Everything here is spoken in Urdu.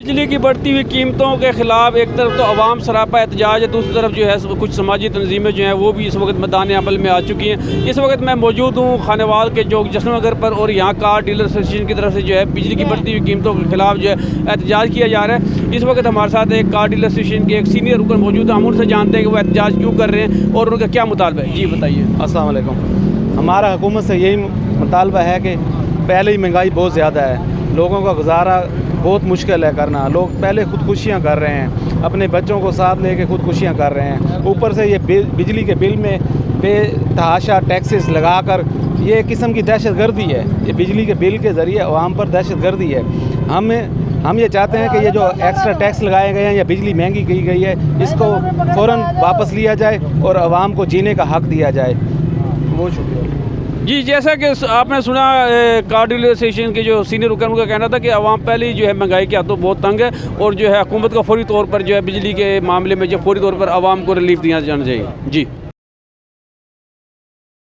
بجلی کی بڑھتی ہوئی قیمتوں کے خلاف ایک طرف تو عوام سراپا احتجاج ہے، دوسری طرف جو ہے کچھ سماجی تنظیمیں جو ہیں وہ بھی اس وقت میدان عمل میں آ چکی ہیں۔ اس وقت میں موجود ہوں خانوال کے چوک جشن نگر پر، اور یہاں کار ڈیلر ایسوسی ایشن کی طرف سے جو ہے بجلی کی بڑھتی ہوئی قیمتوں کے خلاف جو ہے احتجاج کیا جا رہا ہے۔ اس وقت ہمارے ساتھ ایک کار ڈیلر ایسوسی ایشن کے ایک سینئر رکن موجود ہیں، ہم ان سے جانتے ہیں کہ وہ احتجاج کیوں کر رہے ہیں اور ان کا کیا مطالبہ ہے۔ جی بتائیے۔ السلام علیکم۔ ہمارا حکومت سے یہی مطالبہ ہے کہ پہلے ہی مہنگائی بہت زیادہ ہے، لوگوں کا گزارا بہت مشکل ہے کرنا، لوگ پہلے خودکشیاں کر رہے ہیں، اپنے بچوں کو ساتھ لے کے خودکشیاں کر رہے ہیں، اوپر سے یہ بجلی کے بل میں بے تحاشا ٹیکسز لگا کر یہ ایک قسم کی دہشت گردی ہے۔ یہ بجلی کے بل کے ذریعے عوام پر دہشت گردی ہے۔ ہم یہ چاہتے ہیں کہ یہ جو ایکسٹرا ٹیکس لگائے گئے ہیں یا بجلی مہنگی کی گئی ہے، اس کو فوراً واپس لیا جائے اور عوام کو جینے کا حق دیا جائے۔ بہت شکریہ۔ جی، جیسا کہ آپ نے سنا کار ڈیلر ایسوسی کے جو سینئر رکن کا کہنا تھا کہ عوام پہلے ہی جو ہے مہنگائی کے ہاتھوں بہت تنگ ہے، اور جو ہے حکومت کا فوری طور پر جو ہے بجلی کے معاملے میں جو فوری طور پر عوام کو ریلیف دیا جانا چاہیے۔ جی